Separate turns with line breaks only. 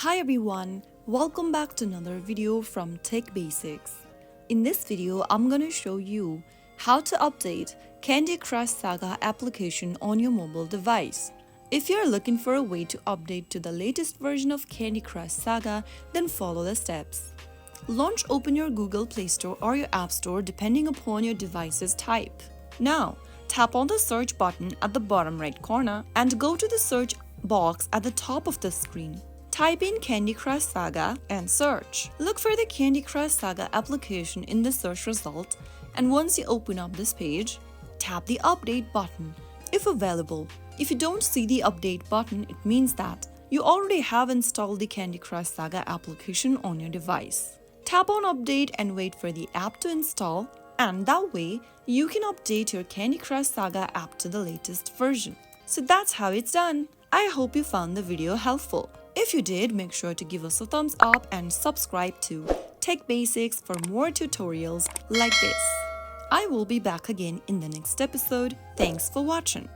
Hi everyone, welcome back to another video from Tech Basics. In this video, I'm gonna show you how to update Candy Crush Saga application on your mobile device. If you're looking for a way to update to the latest version of Candy Crush Saga, then follow the steps. Open your Google Play Store or your App Store depending upon your device's type. Now, tap on the search button at the bottom right corner and go to the search box at the top of the screen. Type in Candy Crush Saga and search. Look for the Candy Crush Saga application in the search result, and once you open up this page, tap the update button if available. If you don't see the update button, it means that you already have installed the Candy Crush Saga application on your device. Tap on update and wait for the app to install, and that way you can update your Candy Crush Saga app to the latest version. So that's how it's done. I hope you found the video helpful. If you did, make sure to give us a thumbs up and subscribe to Tech Basics for more tutorials like this. I will be back again in the next episode. Thanks for watching.